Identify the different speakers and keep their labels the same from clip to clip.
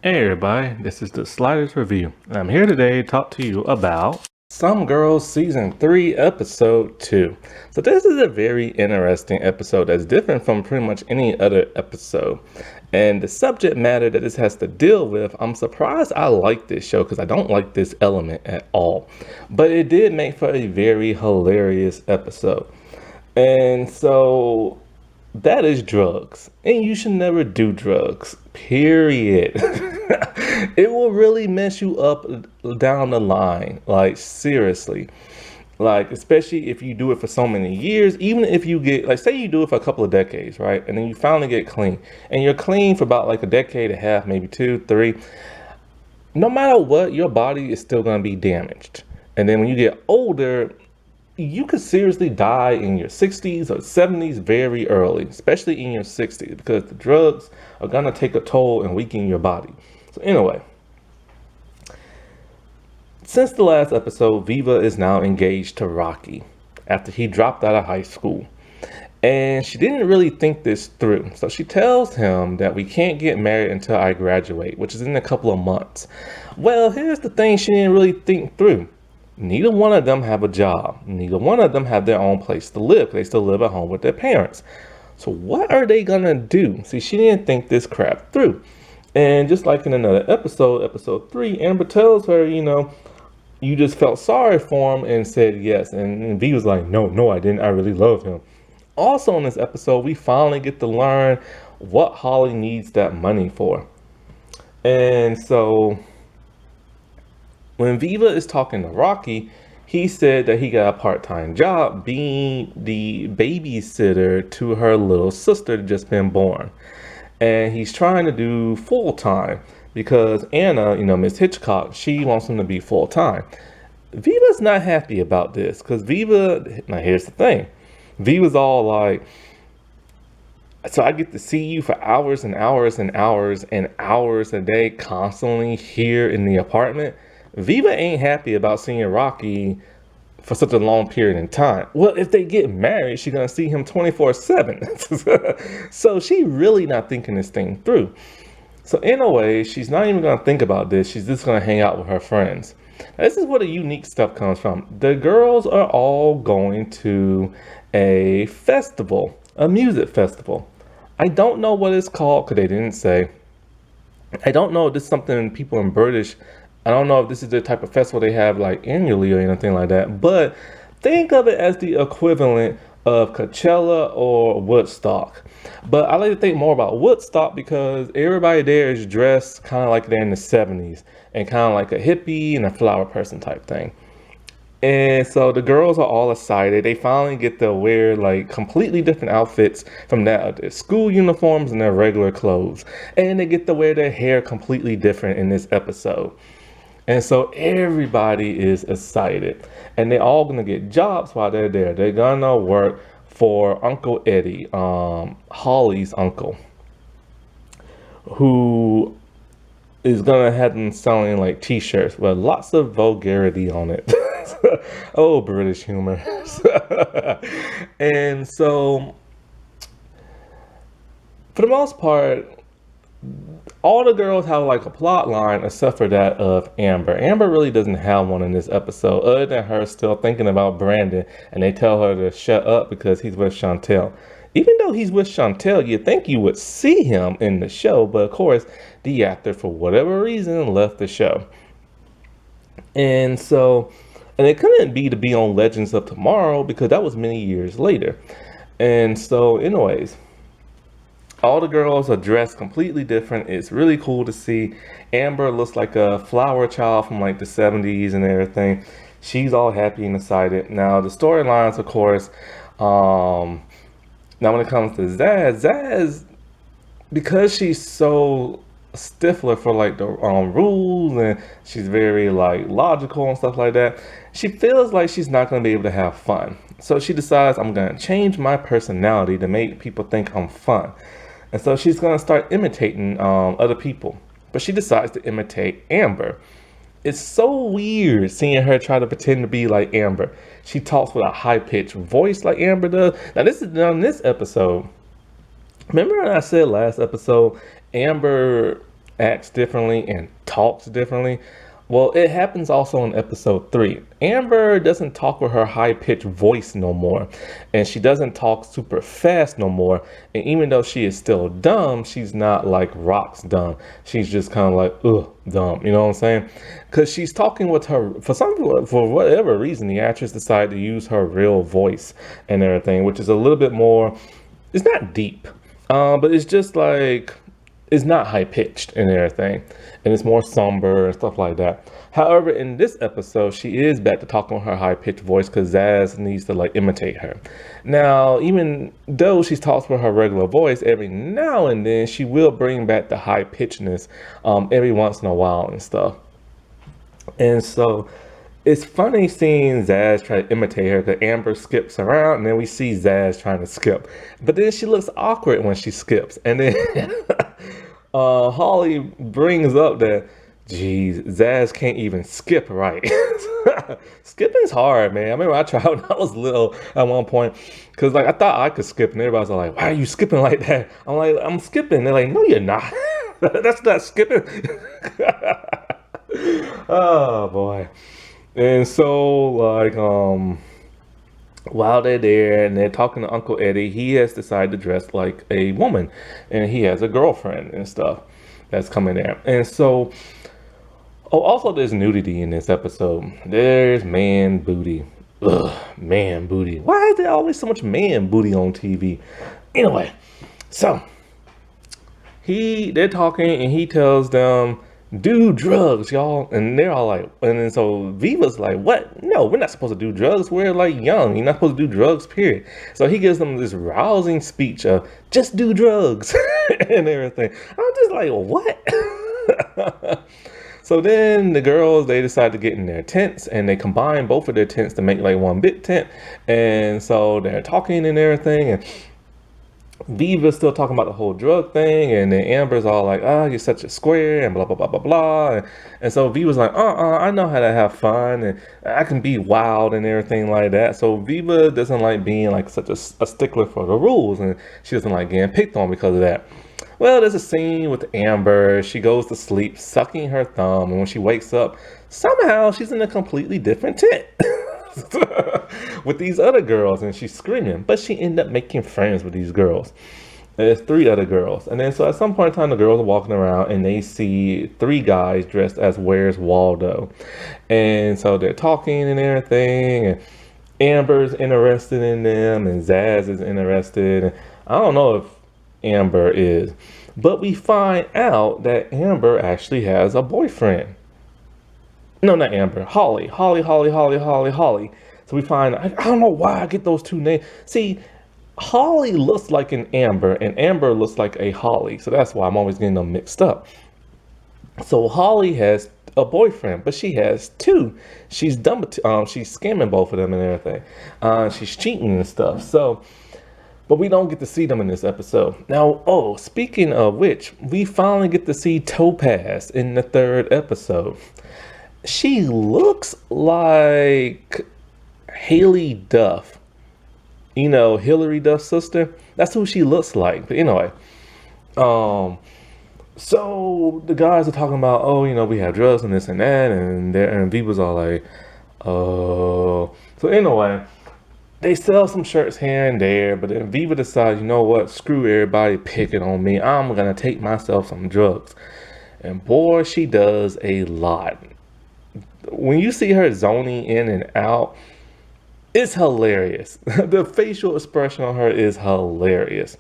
Speaker 1: Hey everybody, this is the Sliders Review, and I'm here today to talk to you about Some Girls Season 3, Episode 2. So this is a very interesting episode that's different from pretty much any other episode. And the subject matter that this has to deal with, I'm surprised I like this show because I don't like this element at all. But it did make for a very hilarious episode. And so that is drugs. And you should never do drugs. Period. It will really mess you up down the line. Like, seriously. Like, especially if you do it for so many years, even if you get, like, say you do it for a couple of decades, right? And then you finally get clean. And you're clean for about like a decade and a half, maybe 2, 3. No matter what, your body is still going to be damaged. And then when you get older, you could seriously die in your 60s or 70s very early, especially in your 60s, because the drugs are going to take a toll and weaken your body. So anyway, since the last episode, Viva is now engaged to Rocky after he dropped out of high school. And she didn't really think this through. So she tells him that we can't get married until I graduate, which is in a couple of months. Well, here's the thing she didn't really think through. Neither one of them have a job. Neither one of them have their own place to live. They still live at home with their parents. So what are they gonna do? See, she didn't think this crap through. And just like in another episode, episode 3, Amber tells her, you just felt sorry for him and said yes. And V was like, no, I didn't. I really love him. Also in this episode, we finally get to learn what Holly needs that money for. And so when Viva is talking to Rocky, he said that he got a part-time job being the babysitter to her little sister that just been born. And he's trying to do full-time because Anna, Miss Hitchcock, she wants him to be full-time. Viva's not happy about this because now here's the thing. Viva's all like, so I get to see you for hours and hours and hours and hours a day constantly here in the apartment. Viva ain't happy about seeing Rocky for such a long period in time. Well, if they get married, she's gonna see him 24/7. So she really not thinking this thing through. So in a way, she's not even gonna think about this. She's just gonna hang out with her friends. Now, this is where the unique stuff comes from. The girls are all going to a festival, a music festival. I don't know what it's called because they didn't say. I don't know if this is something people in British, I don't know if this is the type of festival they have like annually or anything like that, but think of it as the equivalent of Coachella or Woodstock. But I like to think more about Woodstock because everybody there is dressed kind of like they're in the 70s and kind of like a hippie and a flower person type thing. And so the girls are all excited. They finally get to wear like completely different outfits from their school uniforms and their regular clothes. And they get to wear their hair completely different in this episode. And so everybody is excited. And they're all gonna get jobs while they're there. They're gonna work for Uncle Eddie, Holly's uncle, who is gonna have them selling like t-shirts with lots of vulgarity on it. Oh, British humor. And so for the most part, all the girls have like a plot line except for that of Amber. Amber really doesn't have one in this episode other than her still thinking about Brandon, and they tell her to shut up because he's with Chantel. Even though he's with Chantel, you'd think you would see him in the show, but of course the actor for whatever reason left the show. And so, and it couldn't be to be on Legends of Tomorrow because that was many years later. And so anyways, all the girls are dressed completely different. It's really cool to see. Amber looks like a flower child from like the 70s and everything. She's all happy and excited. Now the storylines, of course, now when it comes to Zaz, because she's so stiffler for like the rules and she's very like logical and stuff like that, she feels like she's not going to be able to have fun. So she decides, I'm going to change my personality to make people think I'm fun. And so she's going to start imitating other people. But she decides to imitate Amber. It's so weird seeing her try to pretend to be like Amber. She talks with a high-pitched voice like Amber does. Now this is on this episode. Remember when I said last episode, Amber acts differently and talks differently. Well, it happens also in episode 3. Amber doesn't talk with her high-pitched voice no more, and she doesn't talk super fast no more. And even though she is still dumb, she's not like Rock's dumb. She's just kind of like, ugh, dumb. You know what I'm saying? Because she's talking with her, for whatever reason, the actress decided to use her real voice and everything, which is a little bit more, it's not deep, but it's just like, it's not high pitched and everything, and it's more somber and stuff like that. However, in this episode, she is back to talking with her high pitched voice because Zaz needs to like imitate her. Now, even though she talks with her regular voice, every now and then she will bring back the high pitchedness every once in a while and stuff. And so it's funny seeing Zaz try to imitate her because Amber skips around and then we see Zaz trying to skip. But then she looks awkward when she skips. And then Holly brings up that, geez, Zaz can't even skip right. Skipping's hard, man. I remember I tried when I was little at one point because like I thought I could skip and everybody's like, why are you skipping like that? I'm like, I'm skipping. They're like, no, you're not. That's not skipping. Oh boy. And so like while they're there and they're talking to Uncle Eddie, he has decided to dress like a woman and he has a girlfriend and stuff that's coming there. And so also there's nudity in this episode. There's man booty. Ugh, man booty. Why is there always so much man booty on TV? Anyway, so they're talking and he tells them, do drugs, y'all. And they're all like, and then so Viva's like, what? No, we're not supposed to do drugs. We're like young. You're not supposed to do drugs, period. So he gives them this rousing speech of just do drugs and everything. I'm just like, what? So then the girls, they decide to get in their tents and they combine both of their tents to make like one big tent. And so they're talking and everything. And Viva's still talking about the whole drug thing, and then Amber's all like, you're such a square, and blah, blah, blah, blah, blah. And so Viva's like, I know how to have fun, and I can be wild and everything like that. So Viva doesn't like being like such a stickler for the rules, and she doesn't like getting picked on because of that. Well, there's a scene with Amber. She goes to sleep, sucking her thumb, and when she wakes up, somehow she's in a completely different tent. With these other girls, and she's screaming, but she ended up making friends with these girls. There's 3 other girls, and then so at some point in time the girls are walking around and they see 3 guys dressed as Where's Waldo, and so they're talking and everything, and Amber's interested in them and Zaz is interested. I don't know if Amber is, but we find out that Amber actually has a boyfriend. No, not Amber. Holly. So we find, I don't know why I get those 2 names. See, Holly looks like an Amber, and Amber looks like a Holly. So that's why I'm always getting them mixed up. So Holly has a boyfriend, but she has 2. She's dumb. She's scamming both of them and everything. She's cheating and stuff. So, but we don't get to see them in this episode. Now, speaking of which, we finally get to see Topaz in the 3rd episode. She looks like Haley Duff. You know, Hillary Duff's sister. That's who she looks like. But anyway, so the guys are talking about, we have drugs and this and that, and Viva's all like, oh. So anyway, they sell some shirts here and there, but then Viva decides, you know what, screw everybody picking on me. I'm gonna take myself some drugs. And boy, she does a lot. When you see her zoning in and out, it's hilarious. The facial expression on her is hilarious.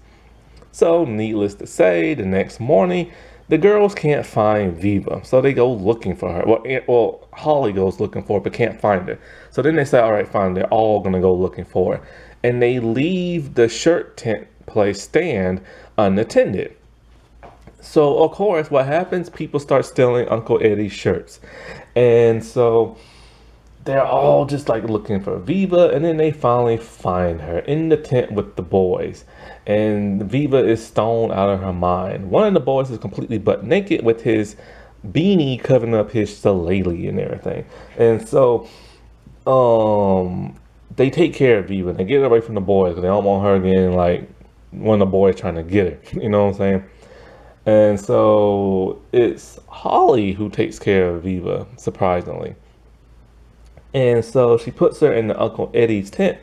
Speaker 1: So, needless to say, the next morning, the girls can't find Viva. So they go looking for her. Well, Holly goes looking for her, but can't find her. So then they say, all right, fine, they're all going to go looking for her. And they leave the shirt tent place stand unattended. So, of course, what happens? People start stealing Uncle Eddie's shirts. And so they're all just like looking for Viva. And then they finally find her in the tent with the boys. And Viva is stoned out of her mind. One of the boys is completely butt naked with his beanie covering up his shillelagh and everything. And so they take care of Viva. They get her away from the boys because they don't want her getting like one of the boys trying to get her. You know what I'm saying? And so it's Holly who takes care of Viva, surprisingly. And so she puts her in the Uncle Eddie's tent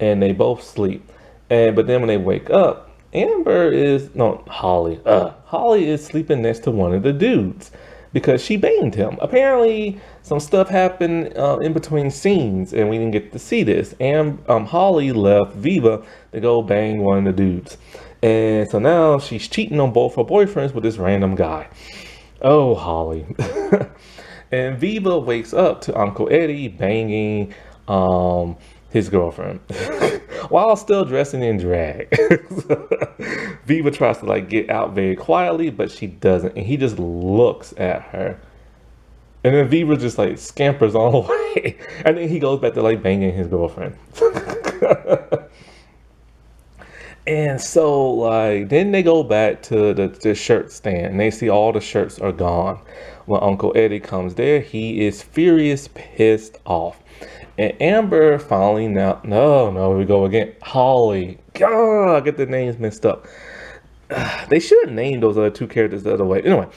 Speaker 1: and they both sleep. And but then when they wake up, Amber is no Holly. Holly is sleeping next to one of the dudes because she banged him. Apparently, some stuff happened in between scenes, and we didn't get to see this. And Holly left Viva to go bang one of the dudes, and so now she's cheating on both her boyfriends with this random guy. Oh, Holly. And Viva wakes up to Uncle Eddie banging his girlfriend while still dressing in drag. Viva tries to like get out very quietly, but she doesn't, and he just looks at her. And then Viva just like scampers on away, and then he goes back to like banging his girlfriend. And so, like, then they go back to the shirt stand and they see all the shirts are gone. When Uncle Eddie comes there, he is furious, pissed off. And Amber finally now, no, we go again. Holly, God, I get the names messed up. They should have named those other two characters the other way. Anyway,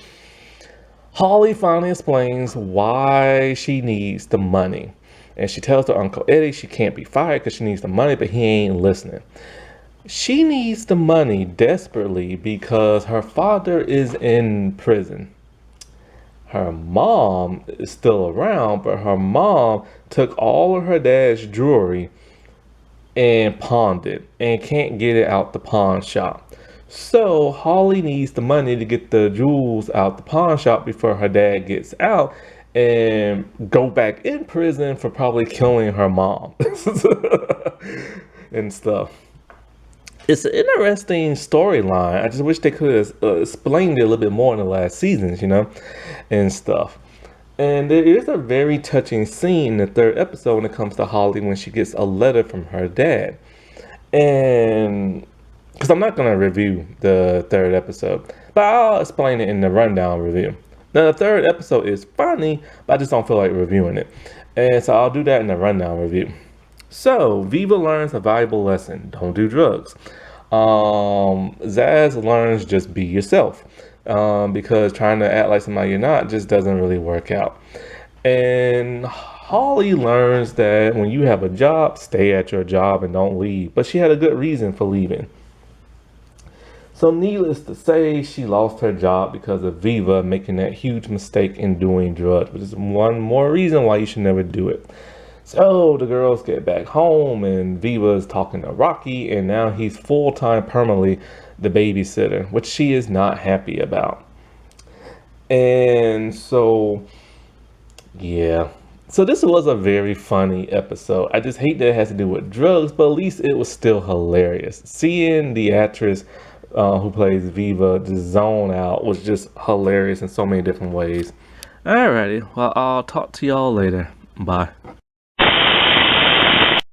Speaker 1: Holly finally explains why she needs the money. And she tells her Uncle Eddie she can't be fired because she needs the money, but he ain't listening. She needs the money desperately because her father is in prison. Her mom is still around, but her mom took all of her dad's jewelry and pawned it and can't get it out the pawn shop. So Holly needs the money to get the jewels out the pawn shop before her dad gets out and go back in prison for probably killing her mom and stuff. It's an interesting storyline. I just wish they could have explained it a little bit more in the last seasons, and stuff. And there is a very touching scene in the third episode when it comes to Holly when she gets a letter from her dad. And because I'm not going to review the third episode, but I'll explain it in the rundown review. Now, the third episode is funny, but I just don't feel like reviewing it. And so I'll do that in the rundown review. So, Viva learns a valuable lesson. Don't do drugs. Zaz learns just be yourself. Because trying to act like somebody you're not just doesn't really work out. And Holly learns that when you have a job, stay at your job and don't leave. But she had a good reason for leaving. So needless to say, she lost her job because of Viva making that huge mistake in doing drugs, which is one more reason why you should never do it. So the girls get back home and Viva is talking to Rocky, and now he's full-time permanently the babysitter, which she is not happy about. And so, yeah. So this was a very funny episode. I just hate that it has to do with drugs, but at least it was still hilarious. Seeing the actress who plays Viva just zone out was just hilarious in so many different ways. Alrighty, well, I'll talk to y'all later. Bye.